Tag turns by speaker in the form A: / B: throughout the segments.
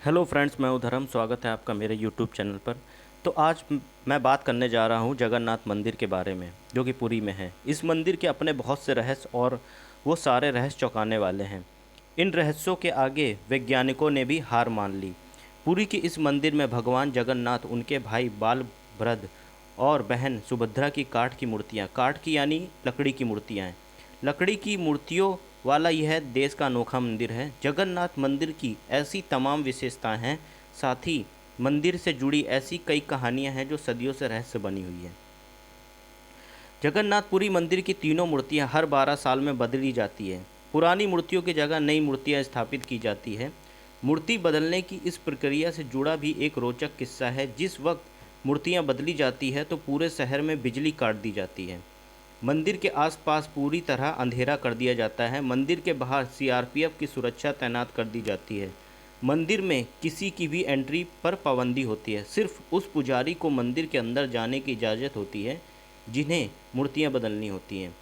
A: Hello friends, मैं उधरम। स्वागत है आपका मेरे यूट्यूब चैनल पर। तो आज मैं बात करने जा रहा हूँ जगन्नाथ मंदिर के बारे में, जो कि पुरी में है। इस मंदिर के अपने बहुत से रहस्य और वो सारे रहस्य चौंकाने वाले हैं। इन रहस्यों के आगे वैज्ञानिकों ने भी हार मान ली। पुरी के इस मंदिर में भगवान जगन्नाथ, उनके भाई बालभद्र और बहन सुभद्रा की काठ की मूर्तियाँ, काठ की यानी लकड़ी की मूर्तियाँ हैं। लकड़ी की मूर्तियों वाला यह देश का अनोखा मंदिर है। जगन्नाथ मंदिर की ऐसी तमाम विशेषताएं हैं, साथ ही मंदिर से जुड़ी ऐसी कई कहानियां हैं जो सदियों से रहस्य बनी हुई है। जगन्नाथपुरी मंदिर की तीनों मूर्तियां हर 12 साल में बदली जाती है। पुरानी मूर्तियों की जगह नई मूर्तियां स्थापित की जाती है। मूर्ति बदलने की इस प्रक्रिया से जुड़ा भी एक रोचक किस्सा है। जिस वक्त मूर्तियां बदली जाती है तो पूरे शहर में बिजली काट दी जाती है। मंदिर के आसपास पूरी तरह अंधेरा कर दिया जाता है। मंदिर के बाहर सीआरपीएफ की सुरक्षा तैनात कर दी जाती है। मंदिर में किसी की भी एंट्री पर पाबंदी होती है। सिर्फ उस पुजारी को मंदिर के अंदर जाने की इजाज़त होती है जिन्हें मूर्तियां बदलनी होती हैं।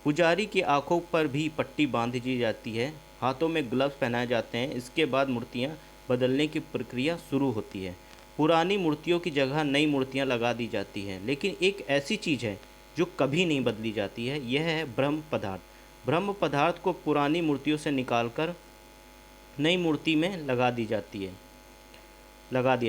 A: पुजारी की आंखों पर भी पट्टी बांध दी जाती है, हाथों में ग्लव्स पहनाए जाते हैं। इसके बाद मूर्तियां बदलने की प्रक्रिया शुरू होती है। पुरानी मूर्तियों की जगह नई मूर्तियां लगा दी जाती हैं, लेकिन एक ऐसी चीज़ है जो कभी नहीं बदली जाती है। यह है ब्रह्म पदार्थ। ब्रह्म पदार्थ को पुरानी मूर्तियों से निकालकर नई मूर्ति में लगा दिया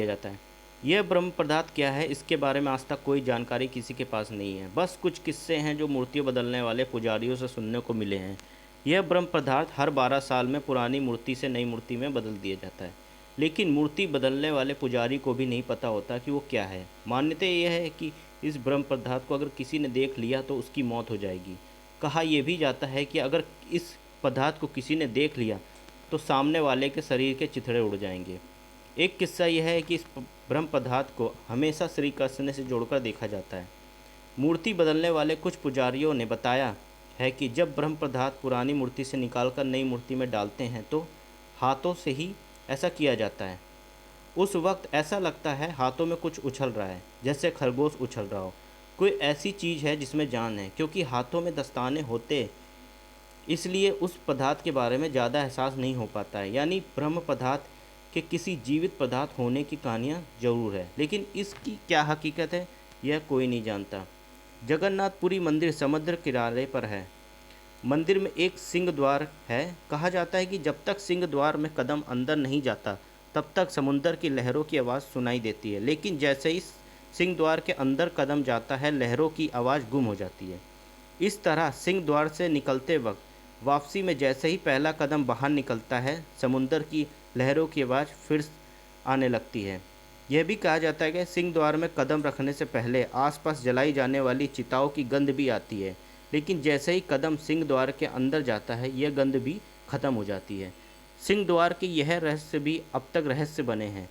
A: जाता है। यह ब्रह्म पदार्थ क्या है, इसके बारे में आज तक कोई जानकारी किसी के पास नहीं है। बस कुछ किस्से हैं जो मूर्तियाँ बदलने वाले पुजारियों से सुनने को मिले हैं। यह ब्रह्म पदार्थ हर 12 साल में पुरानी मूर्ति से नई मूर्ति में बदल दिया जाता है, लेकिन मूर्ति बदलने वाले पुजारी को भी नहीं पता होता कि वो क्या है। मान्यता यह है कि इस ब्रह्म पदार्थ को अगर किसी ने देख लिया तो उसकी मौत हो जाएगी। कहा यह भी जाता है कि अगर इस पदार्थ को किसी ने देख लिया तो सामने वाले के शरीर के चिथड़े उड़ जाएंगे। एक किस्सा यह है कि इस ब्रह्म पदार्थ को हमेशा श्री कृष्ण से जोड़कर देखा जाता है। मूर्ति बदलने वाले कुछ पुजारियों ने बताया है कि जब ब्रह्म पदार्थ पुरानी मूर्ति से निकालकर नई मूर्ति में डालते हैं तो हाथों से ही ऐसा किया जाता है। उस वक्त ऐसा लगता है हाथों में कुछ उछल रहा है, जैसे खरगोश उछल रहा हो। कोई ऐसी चीज़ है जिसमें जान है। क्योंकि हाथों में दस्ताने होते, इसलिए उस पदार्थ के बारे में ज़्यादा एहसास नहीं हो पाता है। यानी ब्रह्म पदार्थ के किसी जीवित पदार्थ होने की कहानियाँ ज़रूर है, लेकिन इसकी क्या हकीकत है यह कोई नहीं जानता। जगन्नाथपुरी मंदिर समुद्र किनारे पर है। मंदिर में एक सिंह द्वार है। कहा जाता है कि जब तक सिंह द्वार में कदम अंदर नहीं जाता तब तक समुद्र की लहरों की आवाज़ सुनाई देती है, लेकिन जैसे ही सिंह द्वार के अंदर कदम जाता है लहरों की आवाज़ गुम हो जाती है। इस तरह सिंह द्वार से निकलते वक्त वापसी में जैसे ही पहला कदम बाहर निकलता है समुद्र की लहरों की आवाज़ फिर आने लगती है। यह भी कहा जाता है कि सिंह द्वार में कदम रखने से पहले आसपास जलाई जाने वाली चिताओं की गंध भी आती है, लेकिन जैसे ही कदम सिंह द्वार के अंदर जाता है यह गंध भी खत्म हो जाती है। सिंह द्वार के यह रहस्य भी अब तक रहस्य बने हैं।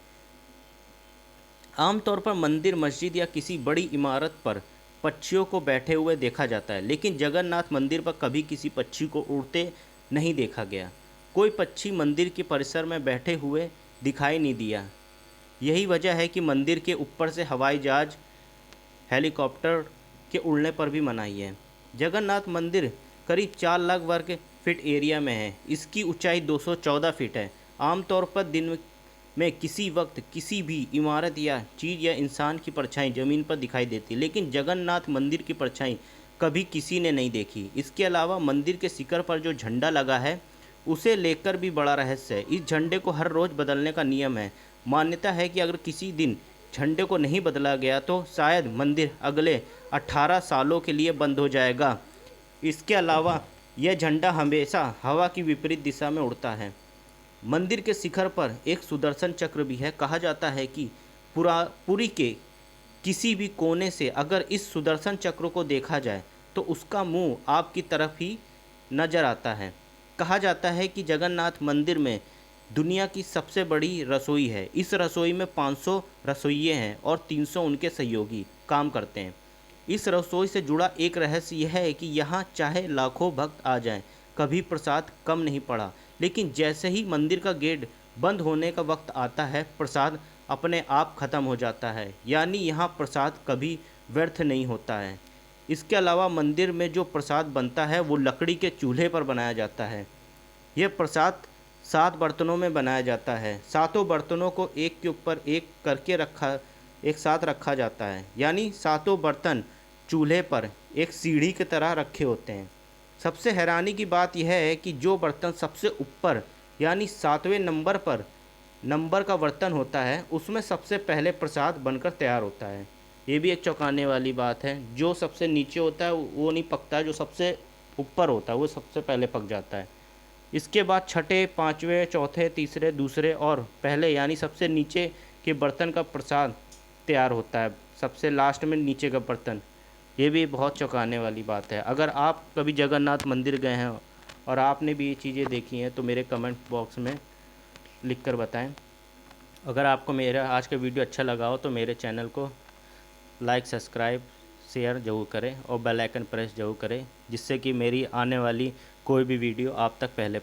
A: आमतौर पर मंदिर, मस्जिद या किसी बड़ी इमारत पर पक्षियों को बैठे हुए देखा जाता है, लेकिन जगन्नाथ मंदिर पर कभी किसी पक्षी को उड़ते नहीं देखा गया। कोई पक्षी मंदिर के परिसर में बैठे हुए दिखाई नहीं दिया। यही वजह है कि मंदिर के ऊपर से हवाई जहाज, हेलीकॉप्टर के उड़ने पर भी मनाही है। जगन्नाथ मंदिर करीब 4 लाख वर्ग फीट एरिया में है। इसकी ऊंचाई 214 फीट है। आमतौर पर दिन में किसी वक्त किसी भी इमारत या चीज़ या इंसान की परछाई ज़मीन पर दिखाई देती, लेकिन जगन्नाथ मंदिर की परछाई कभी किसी ने नहीं देखी। इसके अलावा मंदिर के शिखर पर जो झंडा लगा है उसे लेकर भी बड़ा रहस्य है। इस झंडे को हर रोज़ बदलने का नियम है। मान्यता है कि अगर किसी दिन झंडे को नहीं बदला गया तो शायद मंदिर अगले 18 सालों के लिए बंद हो जाएगा। इसके अलावा यह झंडा हमेशा हवा की विपरीत दिशा में उड़ता है। मंदिर के शिखर पर एक सुदर्शन चक्र भी है। कहा जाता है कि पुरी के किसी भी कोने से अगर इस सुदर्शन चक्र को देखा जाए तो उसका मुंह आपकी तरफ ही नजर आता है। कहा जाता है कि जगन्नाथ मंदिर में दुनिया की सबसे बड़ी रसोई है। इस रसोई में 500 रसोइये हैं और 300 उनके सहयोगी काम करते हैं। इस रसोई से जुड़ा एक रहस्य यह है कि यहाँ चाहे लाखों भक्त आ जाएं, कभी प्रसाद कम नहीं पड़ा। लेकिन जैसे ही मंदिर का गेट बंद होने का वक्त आता है प्रसाद अपने आप खत्म हो जाता है। यानी यहाँ प्रसाद कभी व्यर्थ नहीं होता है। इसके अलावा मंदिर में जो प्रसाद बनता है वो लकड़ी के चूल्हे पर बनाया जाता है। यह प्रसाद 7 बर्तनों में बनाया जाता है। सातों बर्तनों को एक के ऊपर एक करके एक साथ रखा जाता है, यानी सातों बर्तन चूल्हे पर एक सीढ़ी की तरह रखे होते हैं। सबसे हैरानी की बात यह है कि जो बर्तन सबसे ऊपर यानी 7वें नंबर का बर्तन होता है, उसमें सबसे पहले प्रसाद बनकर तैयार होता है। ये भी एक चौंकाने वाली बात है। जो सबसे नीचे होता है वो नहीं पकता है, जो सबसे ऊपर होता है वो सबसे पहले पक जाता है। इसके बाद छठे, पाँचवें, चौथे, तीसरे, दूसरे और पहले यानी सबसे नीचे के बर्तन का प्रसाद तैयार होता है, सबसे लास्ट में नीचे का बर्तन। ये भी बहुत चौंकाने वाली बात है। अगर आप कभी जगन्नाथ मंदिर गए हैं और आपने भी ये चीज़ें देखी हैं तो मेरे कमेंट बॉक्स में लिख कर बताएं। अगर आपको मेरा आज का वीडियो अच्छा लगा हो तो मेरे चैनल को लाइक, सब्सक्राइब, शेयर ज़रूर करें और बेल आइकन प्रेस ज़रूर करें, जिससे कि मेरी आने वाली कोई भी वीडियो आप तक पहले